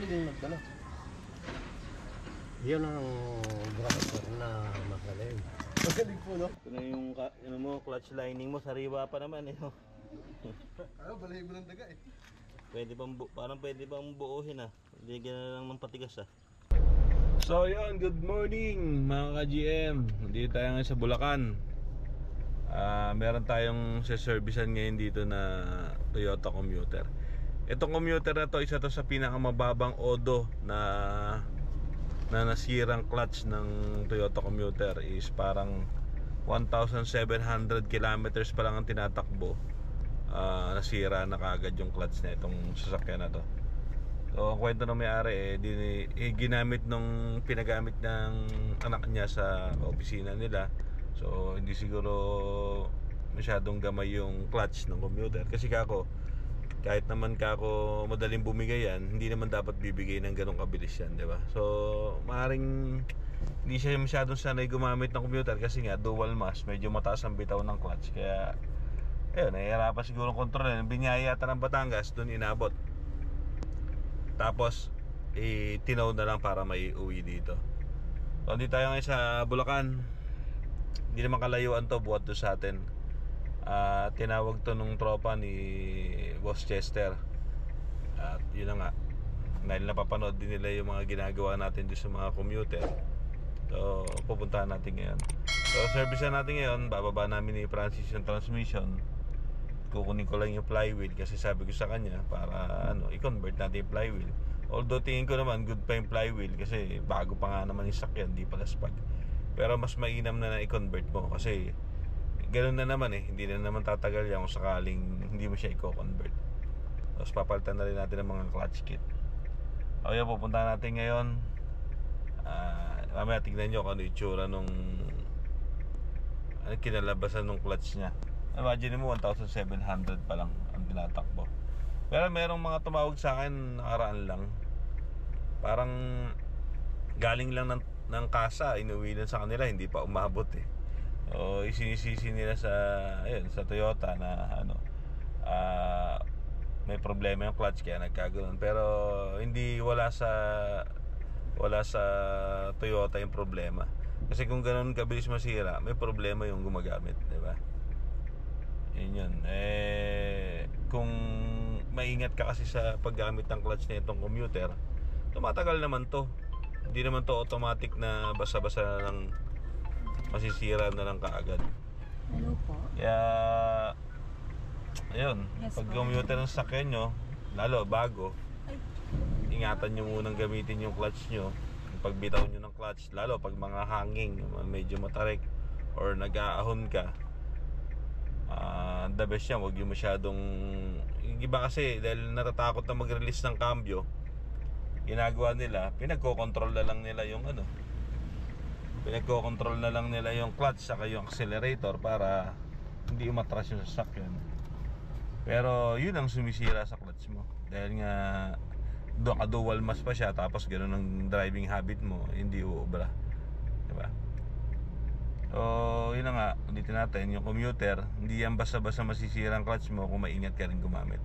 din magdala. Yan ang driver na magaling. Magaling po, no? Ito na yung ano mo, clutch lining mo, sariwa pa naman eh. Balay mo ng daga eh. Parang pwede bang buuhin ah. Ligyan na lang ng patigas ah. So yun, good morning mga ka-GM. Nandito tayo ngayon sa Bulacan. Meron tayong servicean ngayon dito na Toyota Commuter. Itong commuter na to, isa to sa pinakamababang odo na nasirang clutch ng Toyota Commuter is parang 1,700 kilometers pa lang ang tinatakbo. Nasira na kagad yung clutch na itong sasakyan na to. So ang kwento ng may-ari pinagamit ng anak niya sa opisina nila. So hindi siguro masyadong gamay yung clutch ng commuter. Kasi kahit naman madaling bumigay yan, hindi naman dapat bibigay ng ganong kabilis yan, di ba? So maaaring hindi siya masyadong sanay gumamit ng commuter kasi nga dual mass, medyo mataas ang bitaw ng clutch. Kaya ayun, nahihirapan siguro kontrolin. Binyaya yata ng Batangas, doon inabot. Tapos tinaw na lang para may uwi dito. So hindi tayo ngayon sa Bulacan. Hindi naman kalayuan to, buhat to sa atin. Tinawag to nung tropa ni Boss Chester. At yun na nga, dahil napapanood din nila yung mga ginagawa natin doon sa mga commuter. So pupuntahan natin ngayon. So servicean natin ngayon. Bababa namin ni Francis yung transmission. Kukunin ko lang yung flywheel kasi sabi ko sa kanya para i-convert natin yung flywheel. Although tingin ko naman good pa yung flywheel kasi bago pa nga naman yung sakyan, di pala spag. Pero mas mainam na i-convert mo kasi ganoon na naman hindi na naman tatagal yan kung sakaling hindi mo siya i-convert. Tapos papalitan na rin natin ang mga clutch kit. Okay, pupunta natin ngayon. Mamaya tignan nyo kung ano itsura nung kinalabasan nung clutch nya. Imagine mo 1,700 pa lang ang tinatakbo. Pero merong mga tumawag sa akin nakaraan lang. Parang galing lang ng kasa, inuwi lang sa kanila, hindi pa umabot O isinisisi nila sa Toyota na may problema yung clutch kaya nagkaganoon. Pero wala sa Toyota yung problema. Kasi kung ganoon kabilis masira, may problema yung gumagamit, di ba? Yun. Kung maingat ka kasi sa paggamit ng clutch na itong commuter, tumatagal naman to. Hindi naman to automatic na basta-basta na lang masisira na lang kaagad. Hello po. Kaya ayun, Yes, pag po. commuter ng sakyan nyo, lalo bago, ingatan nyo munang gamitin yung clutch nyo. Pagbitaw nyo ng clutch, lalo pag mga hanging, medyo matarik or nag-aahon ka, the best yan, huwag yung masyadong iba kasi dahil natatakot na mag-release ng cambio. Ginagawa nila, pinagko-control na lang nila yung clutch saka yung accelerator para hindi umatras yung sasakyan. Pero yun ang sumisira sa clutch mo dahil nga dual mass pa siya, tapos gano'n ang driving habit mo, hindi uubra, diba? So yun na nga, ulitin natin, yung commuter, hindi yan basta-basta masisira ang clutch mo kung maingat ka rin gumamit.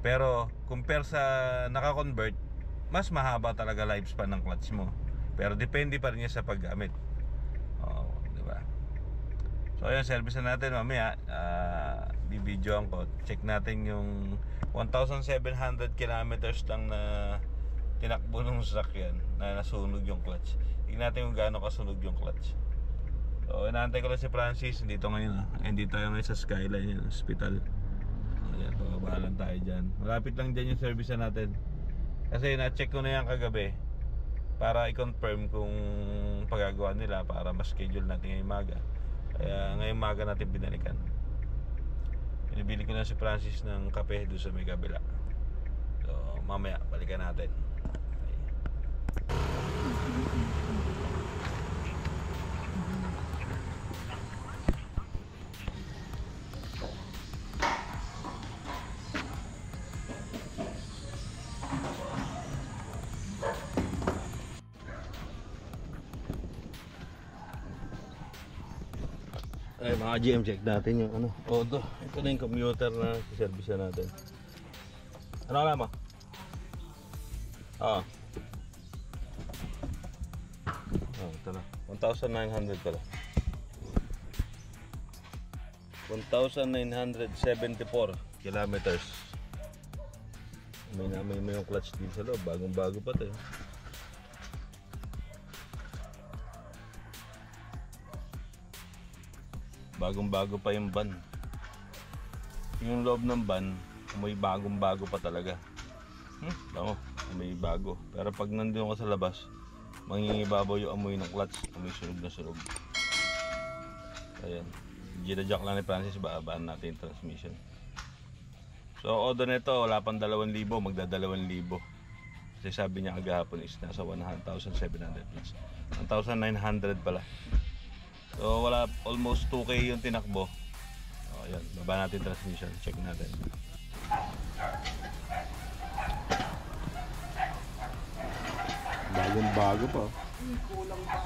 Pero compare sa naka-convert, mas mahaba talaga lifespan ng clutch mo. Pero depende pa rin niya sa paggamit. Diba? So ayun, service na natin mamaya. Bibidyoan ko. Check natin yung 1,700 kilometers lang na tinakbo ng sasakyan na nasunog yung clutch. Tingnan natin kung gaano kasunog yung clutch. So inaantay ko lang si Francis. Dito ngayon hindi tayo ngayon sa Skyline yung hospital. Ayan, pababalan tayo dyan. Malapit lang dyan yung service na natin. Kasi na-check ko na yan kagabi para i-confirm kung pagagawa nila para mas schedule natin ngayong maga. Kaya ngayong maga natin binalikan. Binibili ko na si Francis ng kape doon sa may kabila. So mamaya balikan natin. Ay mga GM, check natin yung Odo. Ito na yung commuter na service natin. Ano alam mo? Ah. Oh, ito na. 1,900 pala. 1,974 kilometers. May yung clutch din sa loob. Bagong-bago pa ito. Bagong-bago pa yung van. Yung loob ng van, may bagong-bago pa talaga. Tama, may bago. Pero pag nandun ka sa labas, mangingibabaw yung amoy ng clutch. Amoy sunog na sunog. Ayan. Ginajack lang ni Francis, babaan natin yung transmission. So, order nito, wala pang 2,000, magda 2,000. Kasi sabi niya agahapon is nasa 1,700 plus. 1,900 pala. So, wala, almost 2K yung tinakbo. O, ayan, baba natin transmission. Check natin. Bagong bago pa. Kulang pa.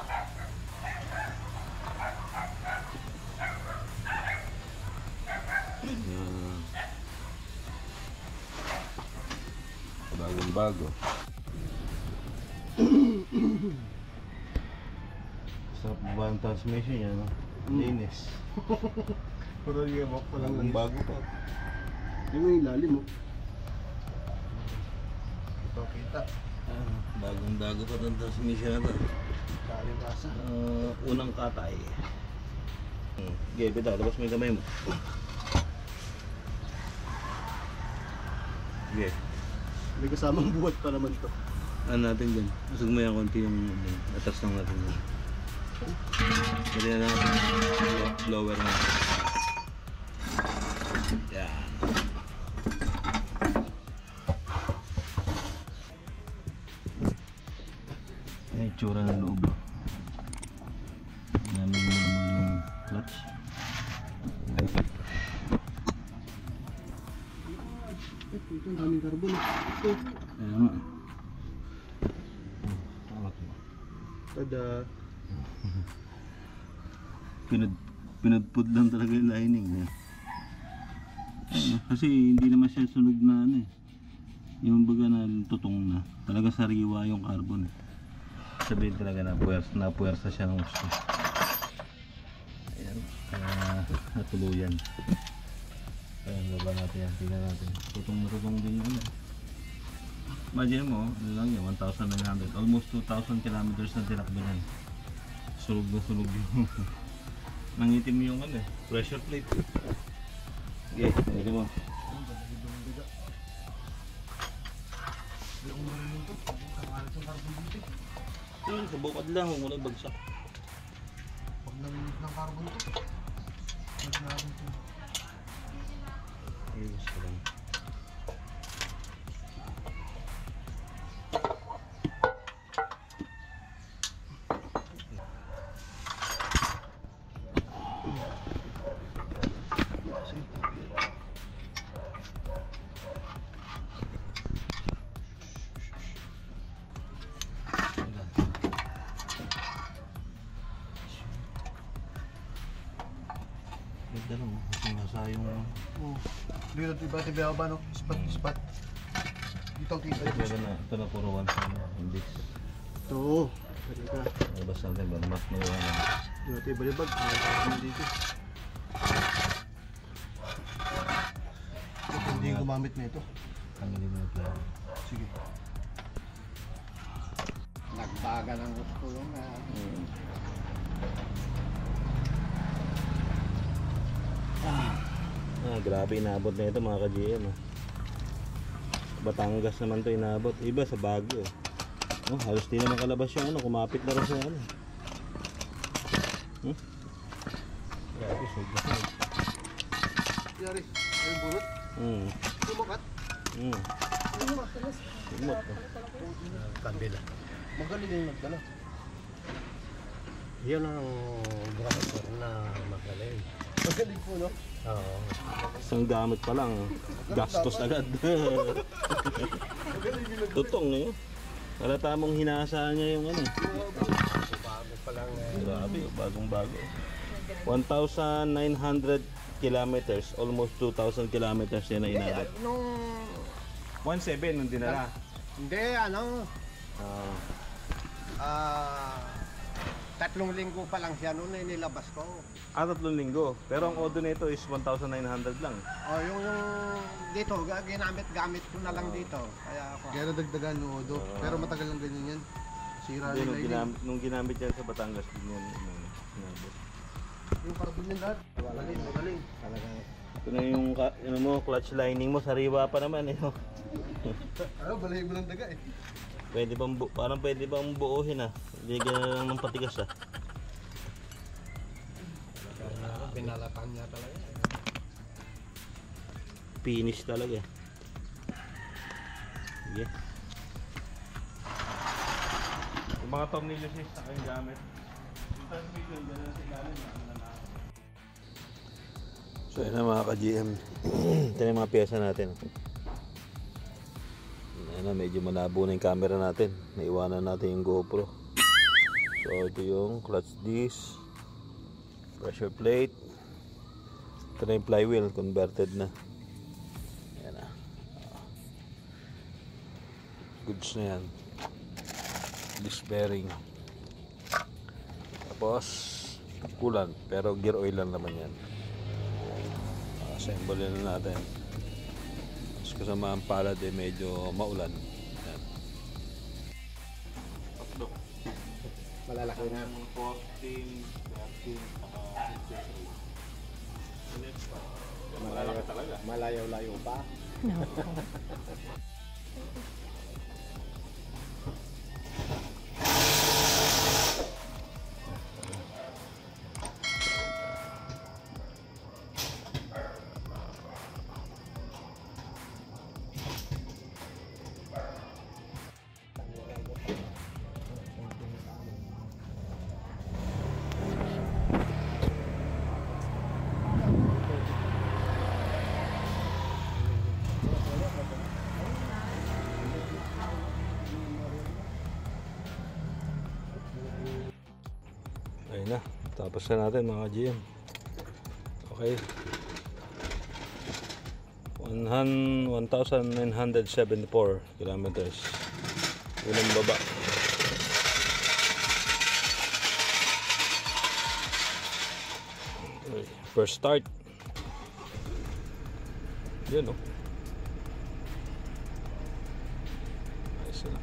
Bagong bago. Sa baba ng transmission niya, no? Linis. Pero yung walk pa lang. Bagong bago pa. Yung ilalim mo. Ito kita. Bagong bago pa ng transmission na to. Ilalim kasa. Unang katay. Okay, bitaw, labas mo yung kamay mo. Okay. May kasamang buhat pa naman to. Ano natin dyan? Usog mo yan konti yung atas lang natin dyan. Pwede na natin blower na. Yan. Yan yung tsura ng loob. Namin mo yung clutch. Ito ang daming carbon. Ayan nga. Tada. Pinudpud lang talaga yung lining. Kasi hindi naman siya sunog na ano eh. Yung baga na tutong na. Talaga sariwa yung carbon. Sabihin talaga na puwersa siya ng gusto. Ayan. Kaya natuluyan. Ayan, baba natin yan. Tingnan natin. Tutong din yun. Imagine mo, ano lang yun, 1,900. Almost 2,000 kilometers na tinakbo yan. Sunog na sunog yung nangitim yung ano eh, pressure plate. Okay, hindi mo. Yun, sa bukad lang, huwag mo lang bagsak. Pag nanginig ng carbon to. Huwag natin ito. Ayos ka lang. Ganda lang, kasi nasa yung Oh. Dito tiba-tiba ba no? Spot. Dito ang tiba. ito na puro 1 hindi. Ito. Pwede ka. Labas natin ba? Mas na yung ano. Dito tiba-libag. Dito. Hindi yung gumamit na ito. Tanggalin mo ito. Sige. Nagbaga ng gusto lang na. Grabe inabot na ito mga ka-GM. Batangas naman to inabot. Iba sa Baguio. Halos di naman kalabas yung ano. Kumapit na rin sa ano. Grabe, sunog. Yari. Ayun bunot. Tumakat. Sumot. Kandila. Magaling yung nagdala. Yan ang driver na magaling. Magaling po, no? Oo. Isang gamit pa lang. Gastos agad. Tutong na yun. Para tamang hinasa niya yung ano. Bago pa lang Grabe, bagong bago. 1,900 kilometers, almost 2,000 kilometers yan na inabot. Nung 1.7 nung dinala. Hindi, ano, Ah, 3 linggo pa lang siya noon ay nilabas ko. 3 linggo. Pero ang odo nito is 1,900 lang. Yung dito, gamit ko na lang dito. Kaya ako. Kaya nadagdagan yung odo. Pero matagal lang ganyan yan. Sira Hindi, nila yun. nung ginamit yan sa Batangas din yan. Ginamit. Yung carbon yan lahat. Magaling. Talagang Ito na yung ano mo, clutch lining mo, sariwa pa naman eh. No? Ano, balay mo ng daga eh. Pwede bang parang pwede bang buuhin ah. Hindi lang ng patigas ah. pinalatan niya talaga. Finish talaga. Sige. Yung mga tornillos is sa kayong gamit. Yung transmission, dyan na sa ilalim. So yun na mga ka-GM. Ito na yung mga piyesa natin. Ayan na, medyo malabo na yung camera natin. Naiwanan natin yung GoPro. So ito yung clutch disc, pressure plate. Ito na yung flywheel, converted na. Ayan na. Goods na yan. Disc bearing. Tapos coolant, pero gear oil lang naman yan. Assemble na natin. Tapos kasama ang palad eh medyo maulan. Yan. Tatlo. Malalaki na. 14, 13, malalaki talaga. Malayo-layo pa. Ayun na, tapos na natin mga GM. Okay. 1,974 kilometers. Unang baba. Okay, first start. Yan o. Ayos na.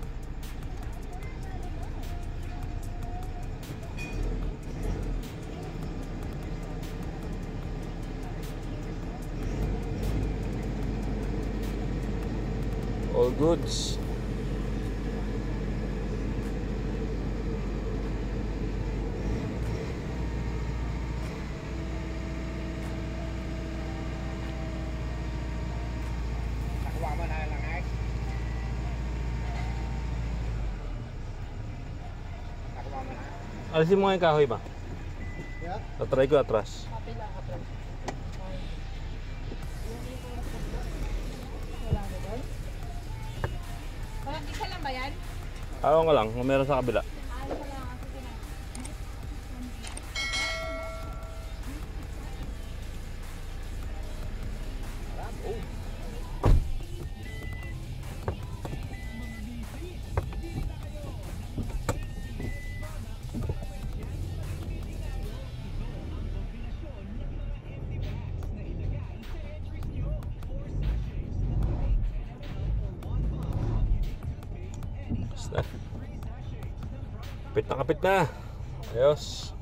All goods. Nakuha mo na lang ay. Nakuha mo na. Alisin mo nga yung kahoy ba? Yeah. Tatry ko atras. Wala na doon? Walang isa lang ba yan? Ako nga lang, kung meron sa kabila. Ayaw ko lang. Sige na. Basta. Kapit na. Ayos.